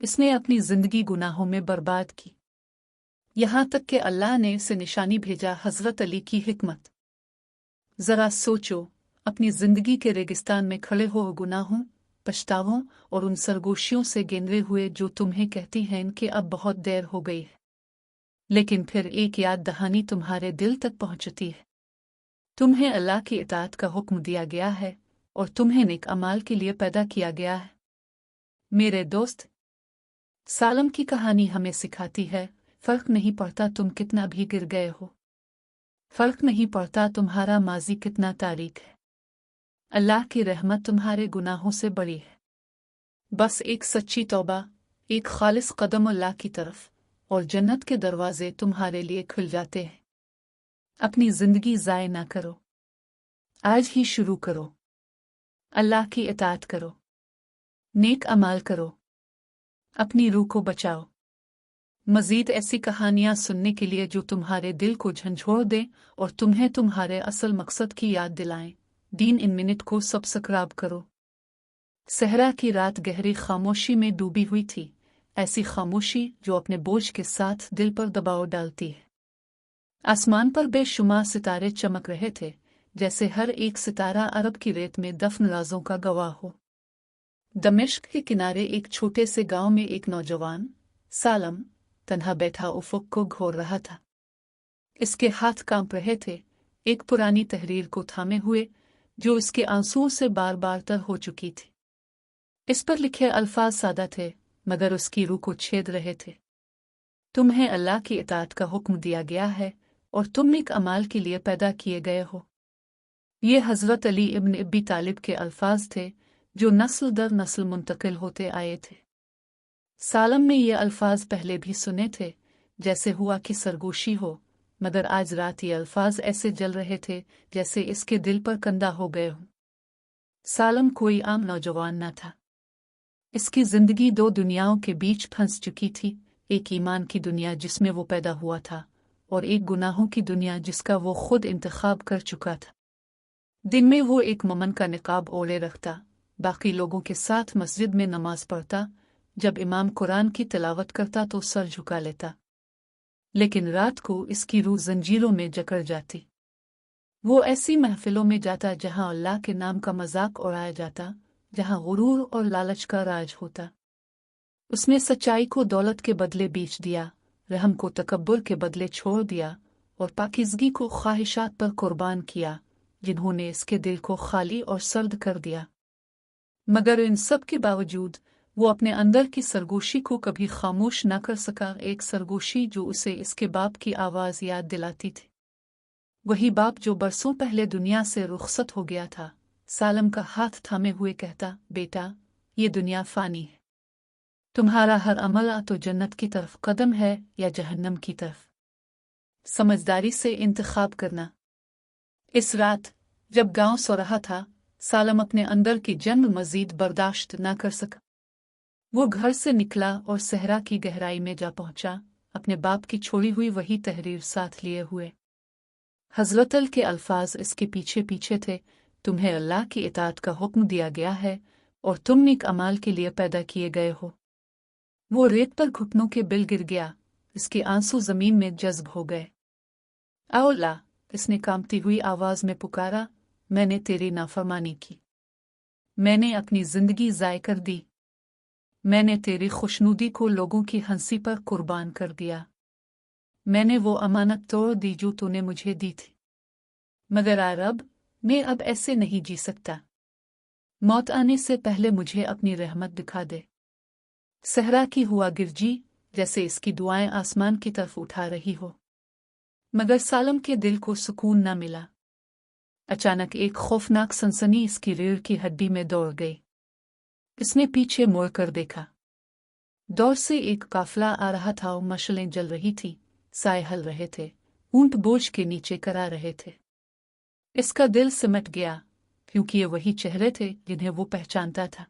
इसने अपनी जिंदगी गुनाहों में बर्बाद की, यहाँ तक कि अल्लाह ने इसे निशानी भेजा। हजरत अली की हिकमत। जरा सोचो, अपनी जिंदगी के रेगिस्तान में खड़े हो, गुनाहों, पछतावों और उन सरगोशियों से गेंदे हुए जो तुम्हें कहती हैं कि अब बहुत देर हो गई है, लेकिन फिर एक याद दहानी तुम्हारे दिल तक पहुंचती है। तुम्हें अल्लाह की इताअत का हुक्म दिया गया है और तुम्हें नेक अमाल के लिए पैदा किया गया है। मेरे दोस्त, सालम की कहानी हमें सिखाती है, फर्क नहीं पड़ता तुम कितना भी गिर गए हो, फर्क नहीं पड़ता तुम्हारा माजी कितना तारीख है, अल्लाह की रहमत तुम्हारे गुनाहों से बड़ी है। बस एक सच्ची तौबा, एक खालिस कदम अल्लाह की तरफ, और जन्नत के दरवाजे तुम्हारे लिए खुल जाते हैं। अपनी जिंदगी ज़ाय ना करो, आज ही शुरू करो। अल्लाह की इताअत करो, नेक अमाल करो, अपनी रूह को बचाओ। मज़ीद ऐसी कहानियाँ सुनने के लिए जो तुम्हारे दिल को झंझोड़ दें और तुम्हें तुम्हारे असल मकसद की याद दिलाएं, दीन इन मिनट को सब्सक्राइब करो। सहरा की रात गहरी खामोशी में डूबी हुई थी, ऐसी खामोशी जो अपने बोझ के साथ दिल पर दबाव डालती है। आसमान पर बेशुमार सितारे चमक रहे थे, जैसे हर एक सितारा अरब की रेत में दफन राज़ों का गवाह हो। दमिश्क के किनारे एक छोटे से गांव में एक नौजवान, सालम, तन्हा बैठा उफ़ुक़ को घोर रहा था। इसके हाथ कांप रहे थे, एक पुरानी तहरीर को थामे हुए जो इसके आंसुओं से बार बार तर हो चुकी थी। इस पर लिखे अल्फाज सादा थे, मगर उसकी रूह को छेद रहे थे। तुम्हें अल्लाह की इताअत का हुक्म दिया गया है और तुम नेक अमाल के लिए पैदा किए गए हो। ये हज़रत अली इब्न अबी तालिब के अल्फाज थे जो नस्ल दर नस्ल मुंतकिल होते आए थे। सालम ने ये अल्फाज पहले भी सुने थे, जैसे हुआ कि सरगोशी हो, मगर आज रात ये अल्फाज ऐसे जल रहे थे जैसे इसके दिल पर कंधा हो गए हों। सालम कोई आम नौजवान न था। इसकी जिंदगी दो दुनियाओं के बीच फंस चुकी थी, एक ईमान की दुनिया जिसमें वो पैदा हुआ था और एक गुनाहों की दुनिया जिसका वो खुद इंतखाब कर चुका था। दिन में वो एक मोमन का निकाब ओढ़े रखता, बाकी लोगों के साथ मस्जिद में नमाज पढ़ता, जब इमाम कुरान की तिलावत करता तो सर झुका लेता। लेकिन रात को इसकी रूह जंजीरों में जकड़ जाती। वो ऐसी महफिलों में जाता जहां अल्लाह के नाम का मजाक उड़ाया जाता, जहां गुरूर और लालच का राज होता। उसने सच्चाई को दौलत के बदले बेच दिया, रहम को तकब्बुर के बदले छोड़ दिया और पाकीज़गी को ख्वाहिशात पर कुर्बान किया, जिन्होंने इसके दिल को खाली और सर्द कर दिया। मगर इन सब के बावजूद वो अपने अंदर की सरगोशी को कभी खामोश न कर सका, एक सरगोशी जो उसे इसके बाप की आवाज़ याद दिलाती थी। वही बाप जो बरसों पहले दुनिया से रुखसत हो गया था, सालम का हाथ थामे हुए कहता, बेटा, ये दुनिया फ़ानी है। तुम्हारा हर अमल तो जन्नत की तरफ कदम है या जहन्नम की तरफ। समझदारी से इंतखाब करना। इस रात जब गांव सो रहा था, सालम अपने अंदर की जंग मजीद बर्दाश्त न कर सका। वो घर से निकला और सहरा की गहराई में जा पहुंचा, अपने बाप की छोड़ी हुई वही तहरीर साथ लिए हुए। हज़रत अल के अल्फाज इसके पीछे पीछे थे, तुम्हें अल्लाह की इताअत का हुक्म दिया गया है और तुम नेक अमाल के लिए पैदा किए गए हो। वो रेत पर घुटनों के बिल गिर गया, इसके आंसू जमीन में जज्ब हो गए। आओ अल्लाह, इसने कांपती हुई आवाज में पुकारा, मैंने तेरी नाफरमानी की, मैंने अपनी जिंदगी ज़ाय कर दी, मैंने तेरी खुशनुदी को लोगों की हंसी पर कुर्बान कर दिया, मैंने वो अमानत तोड़ दी जो तूने मुझे दी थी। मगर आ रब, मैं अब ऐसे नहीं जी सकता, मौत आने से पहले मुझे अपनी रहमत दिखा दे। सहरा की हुआ गिरजी जैसे इसकी दुआएं आसमान की तरफ उठा रही हो। मगर सालम के दिल को सुकून न मिला। अचानक एक खौफनाक सनसनी इसकी रीढ़ की हड्डी में दौड़ गई। इसने पीछे मुड़ कर देखा। दौर से एक काफिला आ रहा था और मशलें जल रही थी, साए हल रहे थे, ऊंट बोझ के नीचे करा रहे थे। इसका दिल सिमट गया, क्योंकि ये वही चेहरे थे जिन्हें वो पहचानता था।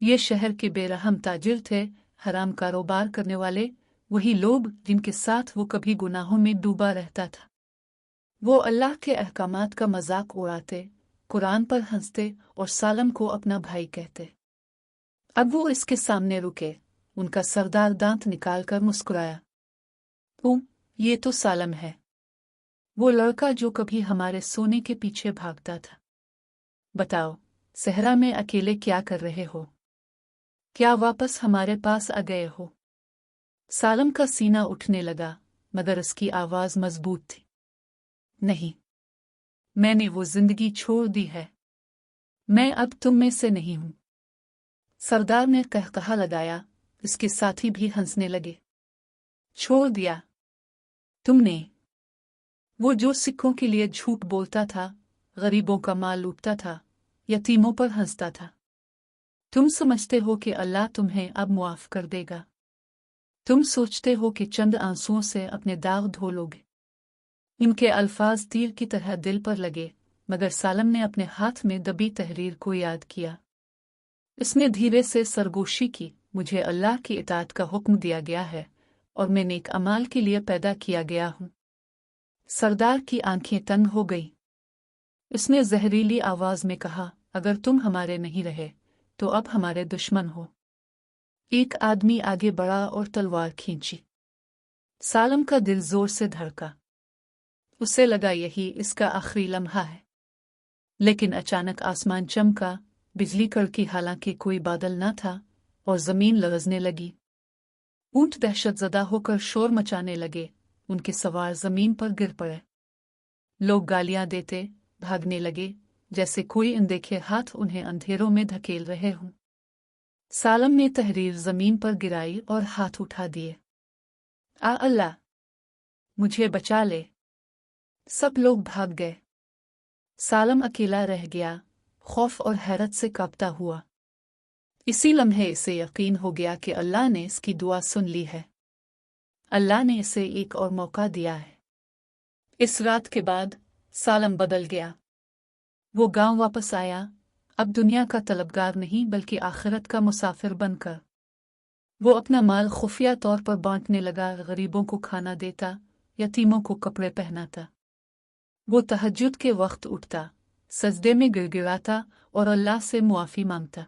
ये शहर के बेरहम ताजिर थे, हराम कारोबार करने वाले, वही लोग जिनके साथ वो कभी गुनाहों में डूबा रहता था। वो अल्लाह के अहकामात का मजाक उड़ाते, कुरान पर हंसते और सालम को अपना भाई कहते। अब वो इसके सामने रुके, उनका सरदार दांत निकालकर मुस्कुराया। ये तो सालम है, वो लड़का जो कभी हमारे सोने के पीछे भागता था। बताओ, सहरा में अकेले क्या कर रहे हो? क्या वापस हमारे पास आ गए हो? सालम का सीना उठने लगा, मगर उसकी आवाज मजबूत थी। नहीं, मैंने वो जिंदगी छोड़ दी है। मैं अब तुम में से नहीं हूं। सरदार ने कहकहा लगाया। उसके साथी भी हंसने लगे। छोड़ दिया तुमने? वो जो सिक्कों के लिए झूठ बोलता था, गरीबों का माल लूटता था, यतीमों पर हंसता था। तुम समझते हो कि अल्लाह तुम्हें अब मुआफ कर देगा? तुम सोचते हो कि चंद आंसुओं से अपने दाग धो लोगे? इनके अल्फाज तीर की तरह दिल पर लगे, मगर सालम ने अपने हाथ में दबी तहरीर को याद किया। इसने धीरे से सरगोशी की। मुझे अल्लाह की इताअत का हुक्म दिया गया है और मैं नेक अमाल के लिए पैदा किया गया हूं। सरदार की आंखें तंग हो गई। उसने जहरीली आवाज में कहा, अगर तुम हमारे नहीं रहे तो अब हमारे दुश्मन हो। एक आदमी आगे बढ़ा और तलवार खींची। सालम का दिल जोर से धड़का। उसे लगा यही इसका आखिरी लम्हा है। लेकिन अचानक आसमान चमका, बिजली कड़की, हालांकि कोई बादल न था, और जमीन लरजने लगी। ऊंट दहशतजदा होकर शोर मचाने लगे। उनके सवार जमीन पर गिर पड़े। लोग गालियां देते भागने लगे, जैसे कोई अनदेखे हाथ उन्हें अंधेरों में धकेल रहे हों। सालम ने तहरीर जमीन पर गिराई और हाथ उठा दिए। आ अल्लाह, मुझे बचा ले। सब लोग भाग गए। सालम अकेला रह गया, खौफ और हैरत से कांपता हुआ। इसी लम्हे इसे यकीन हो गया कि अल्लाह ने इसकी दुआ सुन ली है। अल्लाह ने इसे एक और मौका दिया है। इस रात के बाद सालम बदल गया। वो गांव वापस आया, अब दुनिया का तलबगार नहीं बल्कि आखिरत का मुसाफिर बनकर। वो अपना माल खुफिया तौर पर बांटने लगा, गरीबों को खाना देता, यतीमों को कपड़े पहनाता। वो तहज्जुद के वक्त उठता, सजदे में गिड़गिड़ाता और अल्लाह से मुआफ़ी मांगता।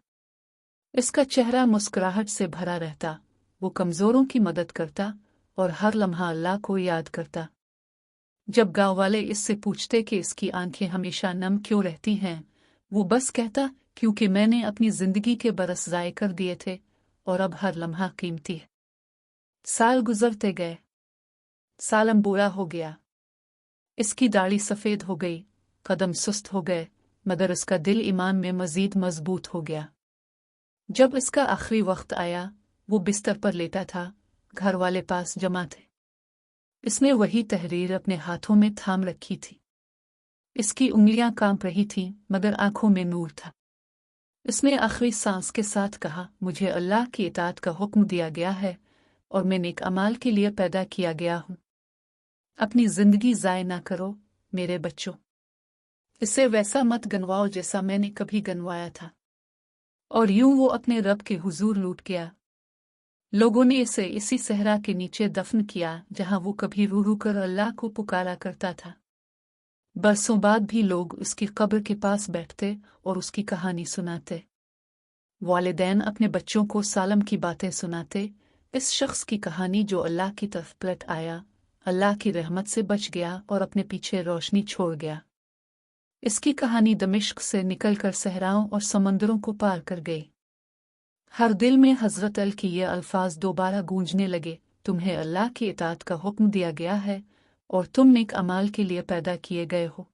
इसका चेहरा मुस्कुराहट से भरा रहता। वो कमज़ोरों की मदद करता और हर लम्हा अल्लाह को याद करता। जब गांव वाले इससे पूछते कि इसकी आंखें हमेशा नम क्यों रहती हैं, वो बस कहता, क्योंकि मैंने अपनी जिंदगी के बरस ज़ाये कर दिए थे और अब हर लम्हा कीमती है। साल गुजरते गए। सालम बूढ़ा हो गया। इसकी दाढ़ी सफ़ेद हो गई, कदम सुस्त हो गए, मगर उसका दिल ईमान में मज़ीद मजबूत हो गया। जब इसका आखिरी वक्त आया, वो बिस्तर पर लेटा था, घर वाले पास जमा थे। इसने वही तहरीर अपने हाथों में थाम रखी थी। इसकी उंगलियां कांप रही थीं, मगर आंखों में नूर था। इसने आखिरी सांस के साथ कहा, मुझे अल्लाह की इताअत का हुक्म दिया गया है और मैं नेक अमाल के लिए पैदा किया गया हूं। अपनी जिंदगी ज़ाय ना करो मेरे बच्चों। इसे वैसा मत गनवाओ जैसा मैंने कभी गनवाया था। और यूं वो अपने रब के हुजूर लौट गया। लोगों ने इसे इसी सहरा के नीचे दफन किया जहां वो कभी रू रू कर अल्लाह को पुकारा करता था। बरसों बाद भी लोग उसकी कब्र के पास बैठते और उसकी कहानी सुनाते। वालिदैन अपने बच्चों को सालम की बातें सुनाते, इस शख्स की कहानी जो अल्लाह की तरफ पलट आया, अल्लाह की रहमत से बच गया और अपने पीछे रोशनी छोड़ गया। इसकी कहानी दमिश्क से निकलकर सहराओं और समंदरों को पार कर गई। हर दिल में हज़रत अल की ये अल्फाज दोबारा गूंजने लगे, तुम्हें अल्लाह की इताअत का हुक्म दिया गया है और तुम नेक अमाल के लिए पैदा किए गए हो।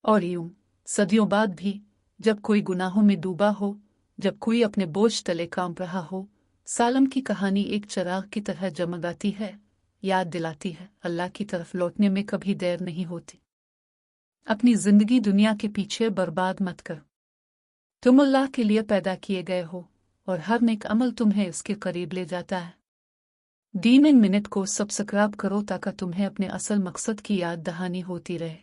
और यूं सदियों बाद भी जब कोई गुनाहों में डूबा हो, जब कोई अपने बोझ तले कांप रहा हो, सालम की कहानी एक चिराग की तरह जगमगाती है, याद दिलाती है अल्लाह की तरफ लौटने में कभी देर नहीं होती। अपनी जिंदगी दुनिया के पीछे बर्बाद मत कर। तुम अल्लाह के लिए पैदा किए गए हो और हर नेक अमल तुम्हें इसके करीब ले जाता है। डीन इन मिनट को सब्सक्राइब करो ताकि तुम्हें अपने असल मकसद की याद दहानी होती रहे।